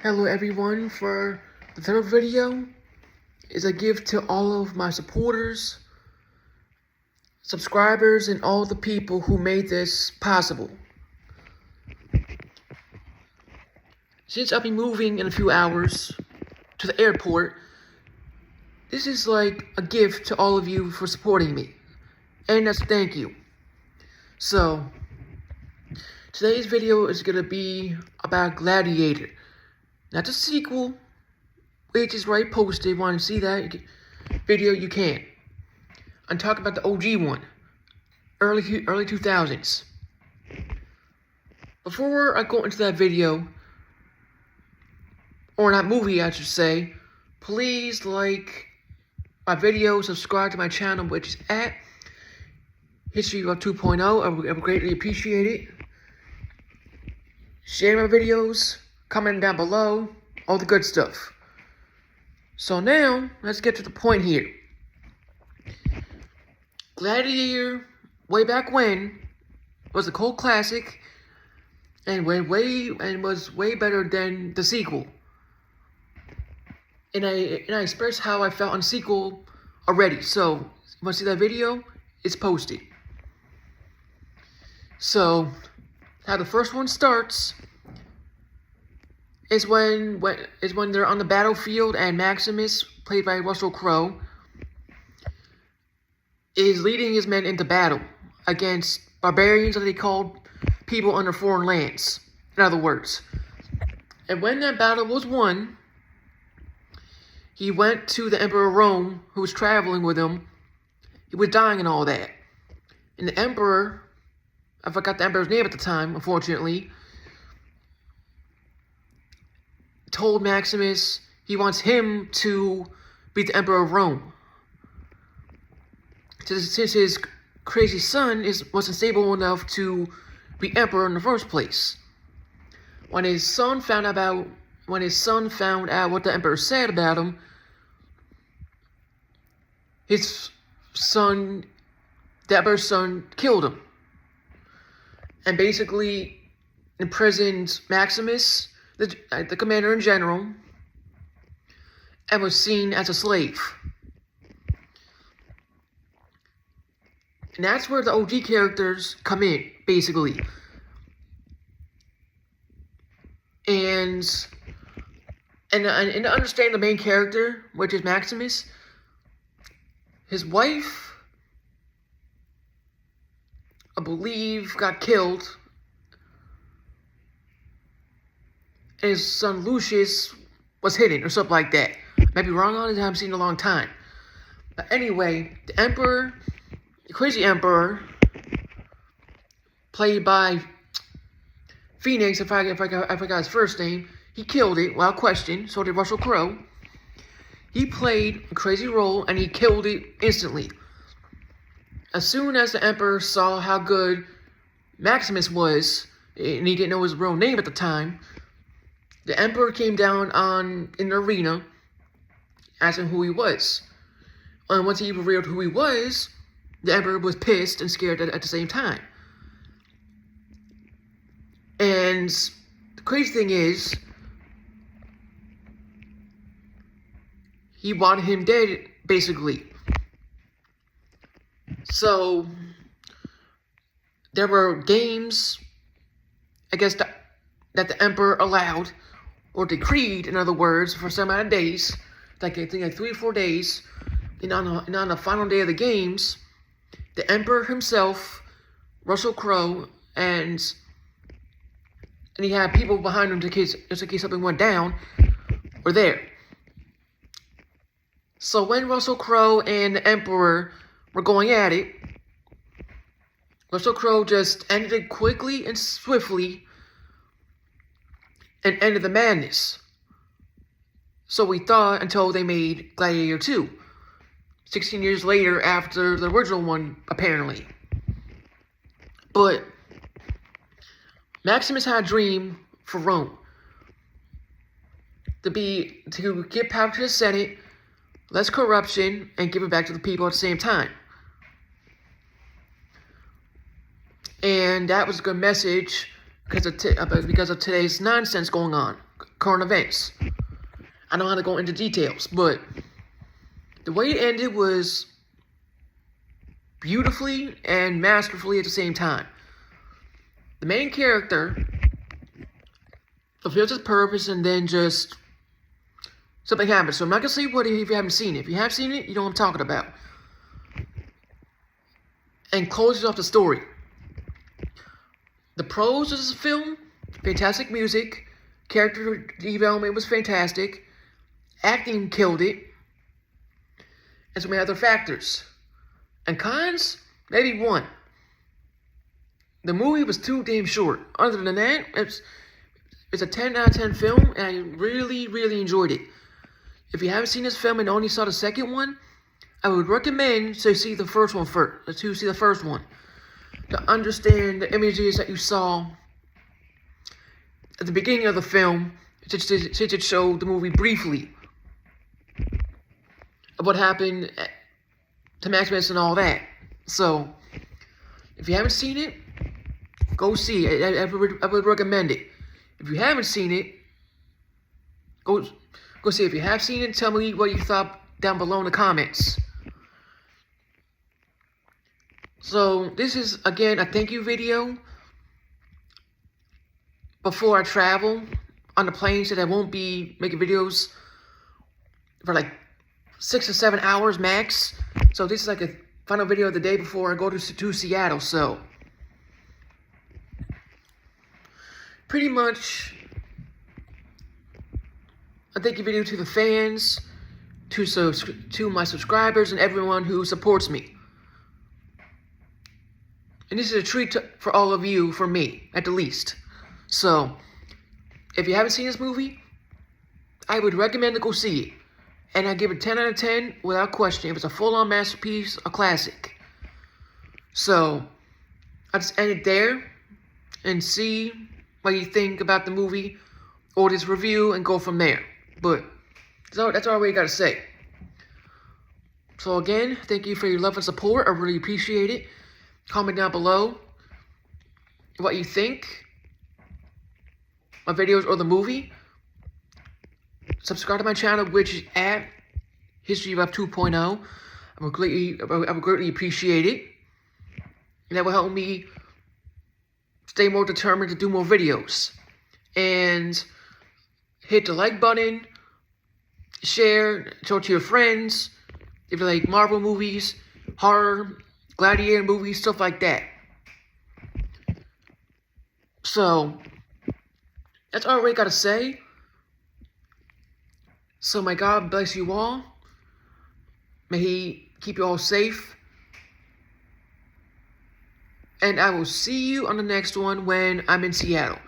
Hello everyone, for the third video is a gift to all of my supporters, subscribers, and all the people who made this possible. Since I'll be moving in a few hours to the airport, this is like a gift to all of you for supporting me, and as a thank you. So, today's video is going to be about Gladiator. Not the sequel, which is right posted. Want to see that video? You can. I'm talking about the OG one, early 2000s. Before I go into that video, or that movie, I should say, please like my video, subscribe to my channel, which is at History of 2.0. I would greatly appreciate it. Share my videos. Comment down below, all the good stuff. So now, let's get to the point here. Gladiator, way back when, was a cult classic, and was way better than the sequel. And I expressed how I felt on the sequel already. So, you want to see that video? It's posted. So, how the first one starts is when they're on the battlefield and Maximus, played by Russell Crowe, is leading his men into battle against barbarians, that they called people under foreign lands, in other words. And when that battle was won, he went to the Emperor of Rome, who was traveling with him. He was dying and all that. And the Emperor, I forgot the Emperor's name at the time, unfortunately, told Maximus he wants him to be the Emperor of Rome. Since his crazy son wasn't stable enough to be emperor in the first place. When his son found out what the emperor said about him, the emperor's son killed him. And basically imprisoned Maximus, the commander in general, and was seen as a slave. And that's where the OG characters come in, basically. And to understand the main character, which is Maximus, his wife, I believe, got killed. And his son Lucius was hidden, or something like that. Might be wrong on it, I haven't seen it in a long time. But anyway, the Emperor, the crazy Emperor, played by Phoenix, if I forgot his first name, he killed it without question, so did Russell Crowe. He played a crazy role, and he killed it instantly. As soon as the Emperor saw how good Maximus was, and he didn't know his real name at the time, the Emperor came down in the arena, asking who he was. And once he revealed who he was, the Emperor was pissed and scared at the same time. And the crazy thing is, he wanted him dead, basically. So, there were games, I guess, that the Emperor allowed, or decreed, in other words, for some amount of days, I think like 3 or 4 days, and on the final day of the games, the Emperor himself, Russell Crowe, and he had people behind him just in case something went down, were there. So when Russell Crowe and the Emperor were going at it, Russell Crowe just ended it quickly and swiftly, and ended the madness. So we thought, until they made Gladiator 2. 16 years later after the original one, apparently. But Maximus had a dream for Rome. To give power to the Senate, less corruption, and give it back to the people at the same time. And that was a good message because of today's nonsense going on current events. I don't want to go into details, but the way it ended was beautifully and masterfully at the same time. The main character fulfills his purpose, and then just something happens. So I'm not going to say what if you haven't seen it. If you have seen it, you know what I'm talking about. And closes off the story. The pros of this film, fantastic music, character development was fantastic, acting killed it, and so many other factors. And cons, maybe one. The movie was too damn short. Other than that, it's a 10 out of 10 film, and I really, really enjoyed it. If you haven't seen this film and only saw the second one, I would recommend to see the first one first. To see the first one. To understand the images that you saw at the beginning of the film, since it showed the movie briefly of what happened to Maximus and all that. So, if you haven't seen it, go see it. I would recommend it. If you haven't seen it, go see it. If you have seen it, tell me what you thought down below in the comments. So, this is, again, a thank you video before I travel on the plane, so that I won't be making videos for like 6 or 7 hours max. So, this is like a final video of the day before I go to Seattle. So, pretty much a thank you video to the fans, to my subscribers, and everyone who supports me. And this is a treat for all of you, for me, at the least. So, if you haven't seen this movie, I would recommend to go see it. And I give it 10 out of 10 without question. If it's a full-on masterpiece, a classic. So, I'll just end it there and see what you think about the movie or this review and go from there. But that's all we got to say. So again, thank you for your love and support. I really appreciate it. Comment down below what you think, my videos or the movie. Subscribe to my channel, which is at History of 2.0. I would greatly appreciate it. And that will help me stay more determined to do more videos. And hit the like button, share, show it to your friends. If you like Marvel movies, horror, Gladiator movies, stuff like that. So, that's all I really got to say. So may God bless you all. May He keep you all safe. And I will see you on the next one when I'm in Seattle.